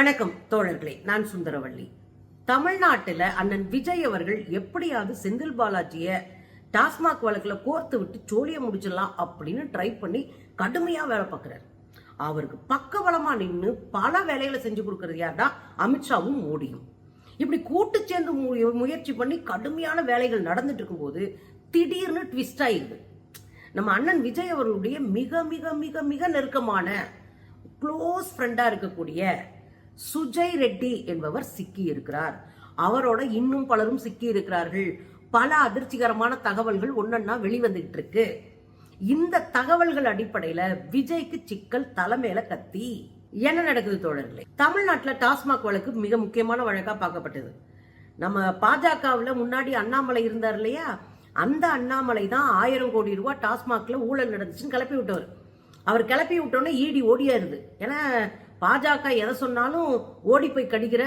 வணக்கம் தோழர்களே, நான் சுந்தரவள்ளி. தமிழ்நாட்டில் அண்ணன் விஜய் அவர்கள் எப்படியாவது செந்தில் பாலாஜிய டாஸ்மாக் வழக்குல கோர்த்து விட்டு சோழிய முடிச்சிடலாம் அப்படின்னு ட்ரை பண்ணி கடுமையா வேலை பார்க்கிறார். அவருக்கு பக்கபலமா நின்று பல வேலைகளை செஞ்சு கொடுக்கறது யார்டா? அமித்ஷாவும் மோடியும். இப்படி கூட்டு சேர்ந்து முயற்சி பண்ணி கடுமையான வேலைகள் நடந்துட்டு இருக்கும்போது திடீர்னு ட்விஸ்ட் ஆயிடுது. நம்ம அண்ணன் விஜய் அவர்களுடைய மிக மிக மிக மிக நெருக்கமான க்ளோஸ் ஃப்ரெண்டா இருக்கக்கூடிய சுஜய் ரெட்டி என்பவர் சிக்கி இருக்கிறார். அவரோட இன்னும் பலரும் சிக்கி இருக்கிறார்கள். பல அதிர்ச்சிகரமான தகவல்கள் ஒன்னொன்னா வெளிவந்துட்டு இருக்கு. இந்த தகவல்கள் அடிப்படையில விஜய்க்கு சிக்கல் தலைமையில கத்தி. என்ன நடக்குது தோழர்களே? தமிழ்நாட்டில் டாஸ்மாக் வழக்கு மிக முக்கியமான வழக்கா பார்க்கப்பட்டது. நம்ம பாஜகவுல முன்னாடி அண்ணாமலை இருந்தார் இல்லையா, அந்த அண்ணாமலை தான் 1000 கோடி ரூபாய் டாஸ்மாக்ல ஊழல் நடந்துச்சுன்னு கிளப்பி விட்டவர். அவர் கிளப்பி விட்டோன்னே ஈடி ஓடியாருது. ஏன்னா பாஜக எதை சொன்னாலும் ஓடி போய் கடிக்கிற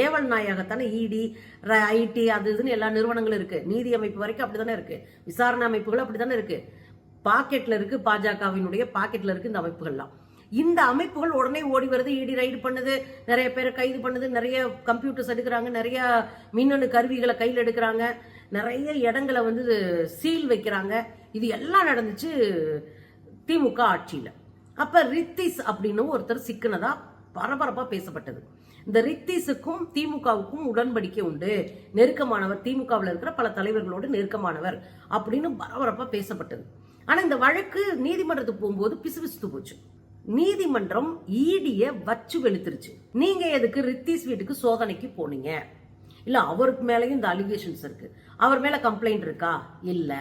ஏவல் நாயாகத்தானே இடி, ஐடி, அது இதுன்னு எல்லா நிறுவனங்களும் இருக்கு. நீதி அமைப்பு வரைக்கும் அப்படித்தானே இருக்கு. விசாரணை அமைப்புகள் அப்படித்தானே இருக்கு. பாக்கெட்ல இருக்கு, பாஜகவினுடைய பாக்கெட்ல இருக்கு இந்த அமைப்புகள்லாம். இந்த அமைப்புகள் உடனே ஓடி வருது, இடி ரைடு பண்ணுது, நிறைய பேரை கைது பண்ணுது, நிறைய கம்ப்யூட்டர்ஸ் எடுக்கிறாங்க, நிறைய மின்னணு கருவிகளை கையில் எடுக்கிறாங்க, நிறைய இடங்களை சீல் வைக்கிறாங்க. இது எல்லாம் நடந்துச்சு திமுக ஆட்சியில. அப்ப ரித்திஸ் அப்படின்னு ஒருத்தர் சிக்கினதா பரபரப்பா பேசப்பட்டது. இந்த ரித்திஸுக்கும் திமுகவுக்கும் உடன்படிக்கை உண்டு, நெருக்கமானவர், திமுகவில் இருக்கிற பல தலைவர்களோடு நெருக்கமானவர் அப்படின்னு பரபரப்பா பேசப்பட்டது. ஆனா இந்த வழக்கு நீதிமன்றத்துக்கு போகும்போது பிசுபிசுத்து போச்சு. நீதிமன்றம் ஈடிய வச்சு வெளுத்துருச்சு. நீங்க எதுக்கு ரித்திஸ் வீட்டுக்கு சோதனைக்கு போனீங்க? இல்ல அவருக்கு மேலேயும் இந்த அலிகேஷன்ஸ் இருக்கு. அவர் மேல கம்ப்ளைண்ட் இருக்கா? இல்ல.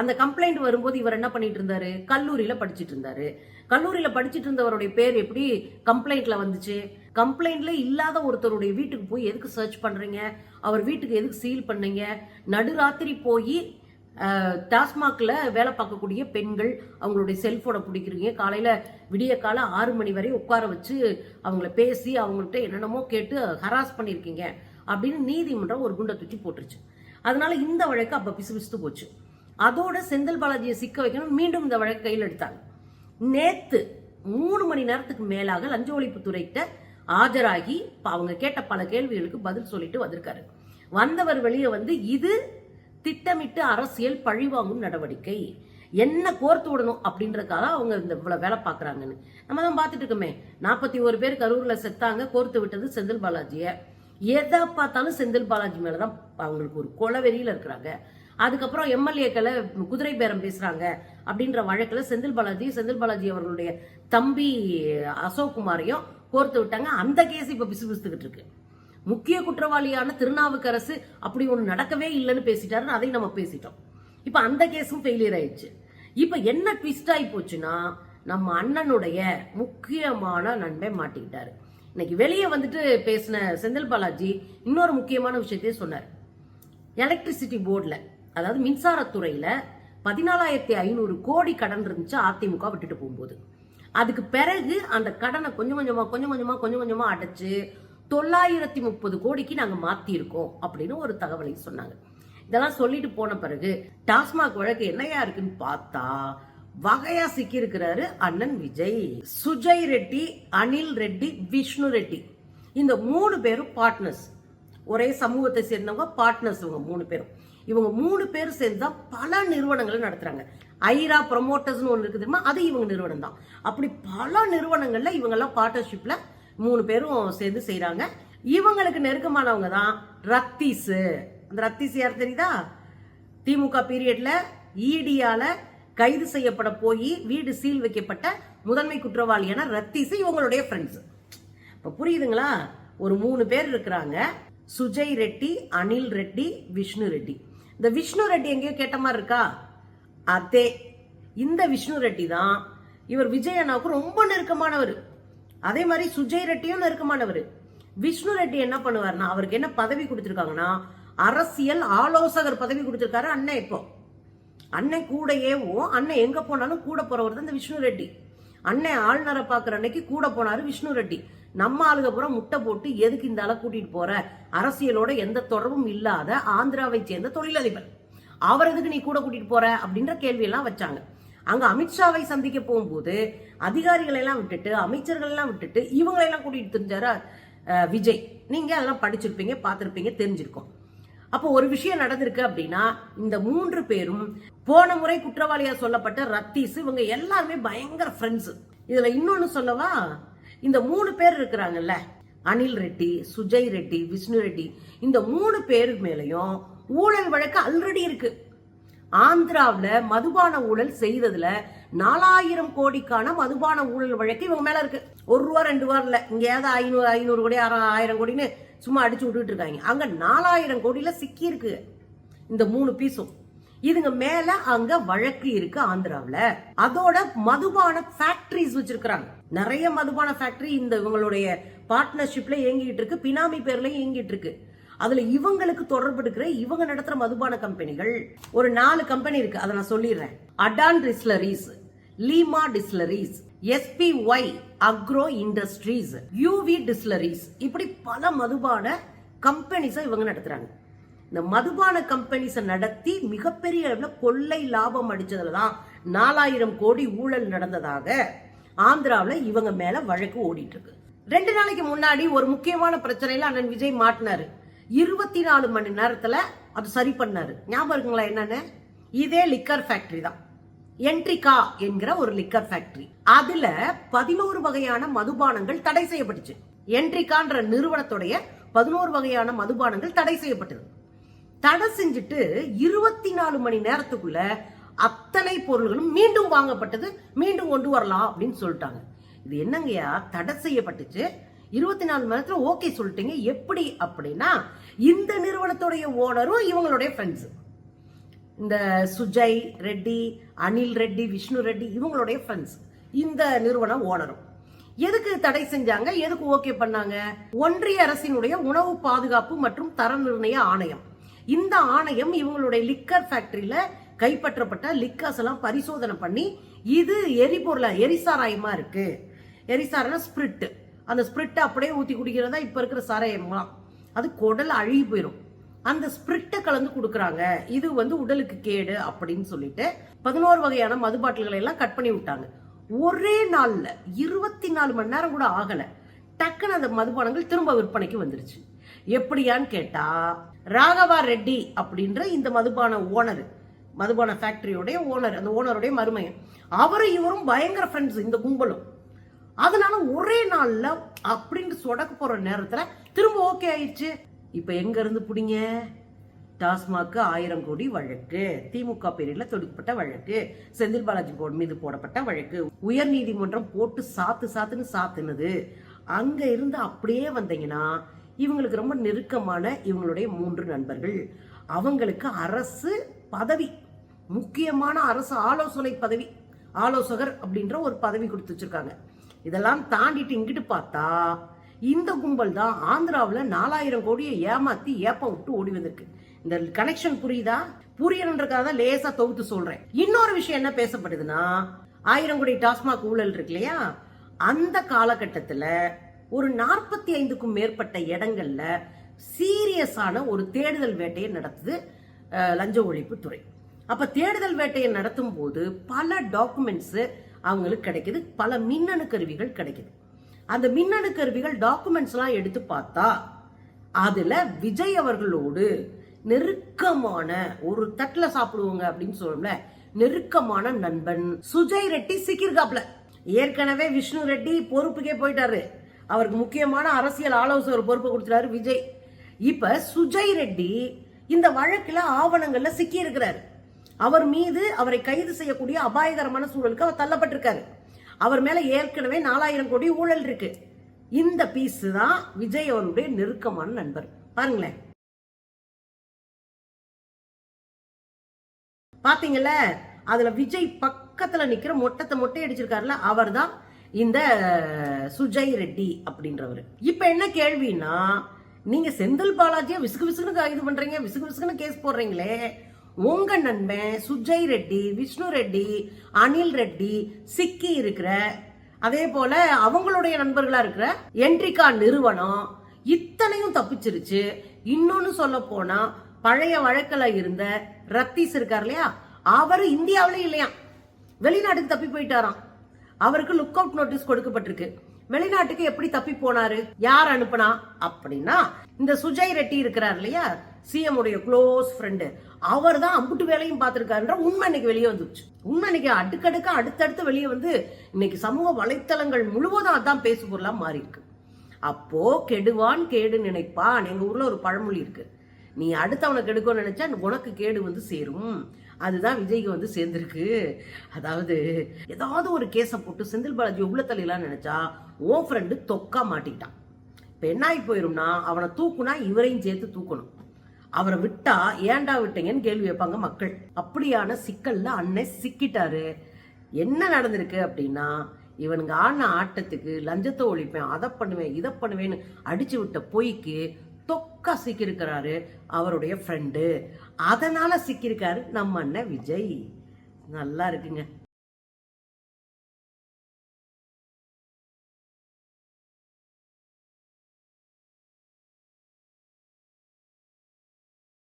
அந்த கம்ப்ளைண்ட் வரும்போது இவர் என்ன பண்ணிட்டு இருந்தாரு? கல்லூரியில படிச்சுட்டு இருந்தாரு. கல்லூரியில படிச்சுட்டு இருந்தவருடைய பேர் எப்படி கம்ப்ளைண்ட்ல வந்துச்சு? கம்ப்ளைண்ட்ல இல்லாத ஒருத்தருடைய வீட்டுக்கு போய் எதுக்கு சர்ச் பண்றீங்க? அவர் வீட்டுக்கு எதுக்கு சீல் பண்ணீங்க? நடுராத்திரி போய் டாஸ்மாக்ல வேலை பார்க்கக்கூடிய பெண்கள் அவங்களுடைய செல்போனை பிடிக்கிறீங்க. காலையில விடிய கால 6 மணி வரை உட்கார வச்சு அவங்கள பேசி அவங்கள்ட்ட என்னென்னமோ கேட்டு ஹராஸ் பண்ணிருக்கீங்க அப்படின்னு நீதிமன்றம் ஒரு குண்டை தூக்கி போட்டுருச்சு. அதனால இந்த வழக்கு அப்ப பிசுபிசுத்து போச்சு. அதோட செந்தில் பாலாஜியை சிக்க வைக்கணும், மீண்டும் இந்த வழக்கு கையில் எடுத்தாங்க. நேத்து 3 மணி நேரத்துக்கு மேலாக லஞ்ச ஒழிப்புத்துறைகிட்ட ஆஜராகி அவங்க கேட்ட பல கேள்விகளுக்கு பதில் சொல்லிட்டு வந்திருக்காரு. வந்தவர் வெளியே இது திட்டமிட்டு அரசியல் பழிவாங்கும் நடவடிக்கை, என்ன கோர்த்து விடணும் அப்படின்றதுக்காக அவங்க இந்த இவ்வளவு வேலை பாக்குறாங்கன்னு நம்ம தான் பார்த்துட்டு இருக்கோமே. 41 பேர் கரூர்ல செத்தாங்க, கோர்த்து விட்டது செந்தில் பாலாஜிய. எதை பார்த்தாலும் செந்தில் பாலாஜி மேலதான் அவங்களுக்கு ஒரு கொலவெறியில இருக்கிறாங்க. அதுக்கப்புறம் எம்எல்ஏக்களை குதிரை பேரம் பேசுறாங்க அப்படின்ற வழக்குல செந்தில் பாலாஜி அவர்களுடைய தம்பி அசோக் குமாரையும் கோர்த்து விட்டாங்க. அந்த கேஸ் இப்ப பிசுபிசுத்துக்கிட்டு இருக்கு. முக்கிய குற்றவாளியான திருநாவுக்கரசு அப்படி ஒண்ணு நடக்கவே இல்லைன்னு பேசிட்டாருன்னு அதை நம்ம பேசிட்டோம். இப்ப அந்த கேஸும் ஃபெயிலியர் ஆயிடுச்சு. இப்ப என்ன ட்விஸ்ட் ஆகி போச்சுன்னா, நம்ம அண்ணனுடைய முக்கியமான நண்பன் மாட்டிக்கிட்டாரு. இன்னைக்கு வெளியே பேசின செந்தில் பாலாஜி இன்னொரு முக்கியமான விஷயத்தையும் சொன்னார். எலக்ட்ரிசிட்டி போர்டுல, அதாவது மின்சாரத்துறையில 14,500 கோடி கடன் இருந்துச்சு அதிமுக விட்டுட்டு போகும்போது. அதுக்கு பிறகு அந்த கடனை கொஞ்சம் கொஞ்சமா அடைச்சு 930 கோடிக்கு நாங்க மாத்தி இருக்கோம் அப்படின்னு ஒரு தகவலை சொன்னாங்க. இதெல்லாம் சொல்லிட்டு போன பிறகு டாஸ்மாக் வழக்கு என்னையா இருக்குன்னு பார்த்தா வகையா சிக்கி இருக்கிறாரு அண்ணன் விஜய். சுஜய் ரெட்டி, அனில் ரெட்டி, விஷ்ணு ரெட்டி, இந்த 3 பேரும் பார்ட்னர்ஸ். ஒரே சமூகத்தை சேர்ந்தவங்க பார்ட்னர்ஸ். இவங்க 3 பேர் சேர்ந்து தான் பல நிறுவனங்களை நடத்துறாங்க. ஐரா ப்ரமோட்டர்ஸ் ஒன்று இருக்குது, அது இவங்க நிறுவனம் தான். அப்படி பல நிறுவனங்கள்ல இவங்கெல்லாம் பார்ட்னர்ஷிப்ல 3 பேரும் சேர்ந்து செய்யறாங்க. இவங்களுக்கு நெருக்கமானவங்க தான் ரத்தீஸ். அந்த ரத்தீஸ் யார் தெரியுதா? திமுக பீரியட்ல ஈடியால கைது செய்யப்பட போய் வீடு சீல் வைக்கப்பட்ட முதன்மை குற்றவாளியான ரத்தீஸ் இவங்களுடைய ஃப்ரெண்ட்ஸ். இப்ப புரியுதுங்களா? ஒரு 3 பேர் இருக்கிறாங்க. சுஜய் ரெட்டி, அனில் ரெட்டி, விஷ்ணு ரெட்டி. இந்த விஷ்ணு ரெட்டி எங்கேயோ கேட்ட மாதிரி இருக்கா? அதே இந்த விஷ்ணு ரெட்டி தான் இவர் விஜய் அண்ணாவுக்கு ரொம்ப நெருக்கமானவர். அதே மாதிரி சுஜய் ரெட்டியும் நெருக்கமானவர். விஷ்ணு ரெட்டி என்ன பண்ணுவார்னா, அவருக்கு என்ன பதவி கொடுத்திருக்காங்கன்னா, அரசியல் ஆலோசகர் பதவி கொடுத்திருக்காரு அண்ணன். இப்போ அண்ணன் கூடயேவும், அண்ணன் எங்க போனாலும் கூட போறவர் தான் இந்த விஷ்ணு ரெட்டி. அண்ணன் ஆளுநரை பாக்குற அன்னைக்கு கூட போனாரு விஷ்ணு ரெட்டி. நம்ம ஆளுக பூரா முட்டை போட்டு எதுக்கு இந்த ஆளை கூட்டிட்டு போற, அரசியலோட எந்த தொடர்பும் இல்லாத ஆந்திராவை சேர்ந்த தொழிலதிபர், அவர் எதுக்கு நீ கூட கூட்டிட்டு போற அப்படின்ற கேள்வி எல்லாம் வச்சாங்க. அங்க அமித்ஷாவை சந்திக்க போகும்போது அதிகாரிகளை எல்லாம் விட்டுட்டு அமைச்சர்கள் எல்லாம் விட்டுட்டு இவங்களெல்லாம் கூட்டிட்டு தெரிஞ்சாரா விஜய். நீங்க அதெல்லாம் படிச்சிருப்பீங்க, பார்த்திருப்பீங்க, தெரிஞ்சிருக்கும். அப்போ ஒரு விஷயம் நடந்திருக்கு அப்படின்னா இந்த 3 பேரும் போன முறை குற்றவாளியா சொல்லப்பட்ட ரத்தீஸ் இவங்க எல்லாருமே பயங்கர ஃப்ரெண்ட்ஸ். இதுல இன்னொன்னு சொல்லவா, இந்த 3 பேர் இருக்கிறாங்கல்ல, அனில் ரெட்டி, சுஜய் ரெட்டி, விஷ்ணு ரெட்டி, இந்த 3 பேரு மேலையும் ஊழல் வழக்கு ஆல்ரெடி இருக்கு. ஆந்திராவில் மதுபான ஊழல் செய்ததுல 4000 கோடிக்கான மதுபான ஊழல் வழக்கு இவங்க மேல இருக்கு. 1 ரூபா 2 ரூபா இல்ல, இங்கேயாவது 500 கோடி 1000 கோடின்னு சும்மா அடிச்சு விட்டுட்டு இருக்காங்க. அங்க 4000 கோடியில சிக்கி இருக்கு இந்த 3 பீஸும். இதுங்க மேல அங்க வழக்கு இருக்கு ஆந்திராவில். அதோட மதுபான ஃபேக்டரிஸ் வச்சிருக்காங்க, நிறைய மதுபான ஃபேக்டரி இந்த இவங்களுடைய பார்ட்னர்ஷிப்ல இயங்கிட்டு இருக்கு, பினாமி பேர்ல இயங்கிட்டு இருக்கு. அதுல இவங்களுக்கு தொடர்பு இருக்கிற இவங்க நடத்துற மதுபான கம்பெனிகள் ஒரு 4 கம்பெனி இருக்கு. அதை நான் சொல்லிடுறேன். Adan distilleries, Leema distilleries, SPY agro industries, UV distilleries, இப்படி பல மதுபான கம்பெனிஸை இவங்க நடத்துறாங்க. இந்த மதுபான கம்பெனிஸை நடத்தி மிகப்பெரிய அளவில் கொள்ளை லாபம் அடிச்சதுலதான் 4000 கோடி ஊழல் நடந்ததாக ஆந்திராவில் இவங்க மேல வழக்கு ஓடிட்டு இருக்கு. 2 நாளைக்கு முன்னாடி ஒரு முக்கியமான பிரச்சனையில அண்ணன் விஜய் மாட்டினாரு. 24 மணி நேரத்துல அது சரி பண்ணாரு. ஞாபகம் இருக்குங்களா என்னன்னு? இதே லிக்கர் ஃபேக்டரி தான், என்ட்ரிகா என்கிற ஒரு லிக்கர் ஃபேக்டரி. அதுல 11 வகையான மதுபானங்கள் தடை செய்யப்பட்டுச்சு. என்ட்ரிகான்ற நிறுவனத்துடைய 11 வகையான மதுபானங்கள் தடை செய்யப்பட்டது. தடை செஞ்சுட்டு 24 மணி நேரத்துக்குள்ள அத்தனை பொருள்களும் மீண்டும் வாங்கப்பட்டது, மீண்டும் கொண்டு வரலாம் அப்படின்னு சொல்லிட்டாங்க. இது என்னங்கய்யா, தடை செய்யப்பட்டுச்சு, 24 மணி நேரத்துல ஓகே சொல்லிட்டீங்க, எப்படி அப்படின்னா இந்த நிறுவனத்துடைய ஓனரும் இவங்களுடைய ஃப்ரெண்ட்ஸ். இந்த சுஜய் ரெட்டி, அனில் ரெட்டி, விஷ்ணு ரெட்டி இவங்களுடைய ஃப்ரெண்ட்ஸ். இந்த நிறுவனம் ஓனரும் எதுக்கு தடை செஞ்சாங்க, எதுக்கு ஓகே பண்ணாங்க? ஒன்றிய அரசினுடைய உணவு பாதுகாப்பு மற்றும் தர நிர்ணய ஆணையம். இந்த ஆணையம் இவங்களுடைய லிக்கர் ஃபேக்டரியில கைப்பற்றப்பட்ட லிக்கர்ஸ் எல்லாம் பரிசோதனை பண்ணி இது எரிபொருளா எரிசாராயமா இருக்கு, எரிசாராயம் ஸ்பிரிட், அந்த ஸ்பிரிட்டை அப்படியே ஊத்தி குடிக்கிறதா இப்ப இருக்கிற சாராயம்லாம், அது குடல் அழுகி போயிடும், அந்த ஸ்பிரிட்டை கலந்து கொடுக்குறாங்க, இது உடலுக்கு கேடு அப்படின்னு சொல்லிட்டு 11 வகையான மது பாட்டில்களை எல்லாம் கட் பண்ணி விட்டாங்க. ஒரே நாள்ல 24 மணி நேரம் கூட ஆகல, டக்குன்னு அந்த மதுபானங்கள் திரும்ப விற்பனைக்கு வந்துருச்சு. எப்படியான்னு கேட்டா, ராகவா ரெட்டி அப்படின்ற இந்த மதுபான ஓனர், மதுபான ஃபேக்டரியோடைய ஓனர், அந்த ஓனருடைய மருமையன், அவரும் இவரும் பயங்கர ஃப்ரெண்ட்ஸ் இந்த கும்பலும். அதனால ஒரே நாள்ல அப்படின்னு சொடக்க போற நேரத்துல திரும்ப ஓகே ஆயிடுச்சு. இப்ப எங்க இருந்து புடிங்க? டாஸ்மாக் 1000 கோடி வழக்கு, திமுக பேரில தொடுக்கப்பட்ட வழக்கு, செந்தில் பாலாஜி மீது போடப்பட்ட வழக்கு, உயர் நீதிமன்றம் போட்டு சாத்துன்னு சாத்துனது. அங்க இருந்து அப்படியே வந்தீங்கன்னா இவங்களுக்கு ரொம்ப நெருக்கமான இவங்களுடைய 3 நண்பர்கள், அவங்களுக்கு அரசு பதவி, முக்கியமான அரசு ஆலோசனை பதவி, ஆலோசகர் அப்படின்ற ஒரு பதவி கொடுத்து வச்சிருக்காங்க. இதெல்லாம் தாண்டிட்டு இங்கிட்டு பார்த்தா இந்த கும்பல் தான் ஆந்திராவில் 4000 கோடியை ஏமாத்தி ஏப்பம் விட்டு ஓடி வந்திருக்கு. இந்த கனெக்ஷன் புரியுதா? புரியணுன்றதுக்காக தான் லேசா தொகுத்து சொல்றேன். இன்னொரு விஷயம் என்ன பேசப்படுதுன்னா, 1000 கோடி டாஸ்மாக் ஊழல் இருக்கு இல்லையா, அந்த காலகட்டத்துல ஒரு 45க்கும் மேற்பட்ட இடங்கள்ல சீரியஸான ஒரு தேடுதல் வேட்டையை நடத்துது லஞ்ச ஒழிப்பு துறை. அப்ப தேடுதல் வேட்டையை நடத்தும் போது பல டாக்குமெண்ட்ஸ் அவங்களுக்கு கிடைக்குது, பல மின்னணு கருவிகள் கிடைக்குது. அந்த மின்னணு கருவிகள் டாக்குமெண்ட்ஸ் எல்லாம் எடுத்து பார்த்தா அதுல விஜய் அவர்களோடு நெருக்கமான ஒரு தட்டுல சாப்பிடுவாங்க அப்படின்னு சொல்லுவோம்ல, நெருக்கமான நண்பன் சுஜய் ரெட்டி சிக்கிர்காப்ல. ஏற்கனவே விஷ்ணு ரெட்டி பொறுப்புக்கே போயிட்டாரு, அவருக்கு முக்கியமான அரசியல் ஆலோசகர் பொறுப்பை கொடுத்துட்டாரு விஜய். இப்ப சுஜய் ரெட்டி இந்த வழக்குல ஆவணங்கள்ல சிக்கி இருக்கிறாரு. அவர் மீது அவரை கைது செய்யக்கூடிய அபாயகரமான சூழலுக்கு அவர் தள்ளப்பட்டிருக்காரு. அவர் மேல ஏற்கனவே 4000 கோடி ஊழல் இருக்கு. இந்த பீஸ் தான் விஜய் அவருடைய நெருக்கமான நண்பர். பாருங்களேன், பாத்தீங்கல்ல, அதுல விஜய் பக்கத்துல நிக்கிற மொட்டை அடிச்சிருக்காருல, அவர் தான் இந்த சுஜய் ரெட்டி அப்படின்றவர். இப்ப என்ன கேள்வின்னா, நீங்க செந்தில் பாலாஜியா விசுகுன்னு இது பண்றீங்க, விசுகுன்னு கேஸ் போடுறீங்களே, உங்க நண்பன் சுஜய் ரெட்டி, விஷ்ணு ரெட்டி, அனில் ரெட்டி சிக்கி இருக்கிற, அதே போல அவங்களுடைய நண்பர்களா இருக்கிற என்ட்ரிகா நிறுவனம் இத்தனையும் தப்பிச்சிருச்சு. இன்னொன்னு சொல்ல போனா, பழைய வழக்கில் இருந்த ரத்தீஸ் இருக்கார் இல்லையா, அவரு இந்தியாவிலே இல்லையா, வெளிநாட்டுக்கு தப்பி போயிட்டாராம். அவருக்கு லுக் அவுட் நோட்டீஸ் கொடுக்கப்பட்டிருக்கு. வெளிநாட்டுக்கு எப்படி தப்பி போனாரு, யார் அனுப்புனா அப்படின்னா, இந்த சுஜய் ரெட்டி இருக்கிறார் இல்லையா, சிஎம் உடைய க்ளோஸ் ஃப்ரெண்டு, அவர் தான் அம்புட்டு வேலையும் பார்த்திருக்காருன்ற உண்மை இன்னைக்கு வெளியே வந்துச்சு. உண்மை இன்னைக்கு அடுக்கடுக்க அடுத்தடுத்து வெளியே வந்து இன்னைக்கு சமூக வலைத்தளங்கள் முழுவதும் அதான் பேசு பொருளா மாறி இருக்கு. அப்போ கெடுவான் கேடு நினைப்பான். எங்க ஊர்ல ஒரு பழமொழி இருக்கு, நீ அடுத்தவனை கெடுக்கணும்னு நினைச்சா உனக்கு கேடு வந்து சேரும். அதுதான் விஜய்க்கு வந்து சேர்ந்திருக்கு. அதாவது ஏதாவது ஒரு கேஸை போட்டு செந்தில் பாலாஜி உள்ள தள்ளிலாம் நினைச்சா ஓ ஃப்ரெண்டு தொக்கா மாட்டிக்கிட்டான். இப்ப என்ன ஆகி போயிரும்னா, அவனை தூக்குனா இவரையும் சேர்த்து தூக்கணும், அவரை விட்டா ஏன்டா விட்டீங்கன்னு கேள்வி வைப்பாங்க மக்கள். அப்படியான சிக்கல்ல அண்ணன் சிக்கிட்டாரு. என்ன நடந்திருக்கு அப்படின்னா, இவனுங்க ஆடின ஆட்டத்துக்கு லஞ்சத்தை ஒழிப்பேன், அதை பண்ணுவேன், இதை பண்ணுவேன்னு அடிச்சு விட்ட பொய்க்கு தொக்கா சிக்கிருக்கிறாரு அவருடைய ஃப்ரெண்டு. அதனால சிக்கிருக்காரு நம்ம அண்ணன் விஜய். நல்லா இருக்குங்க.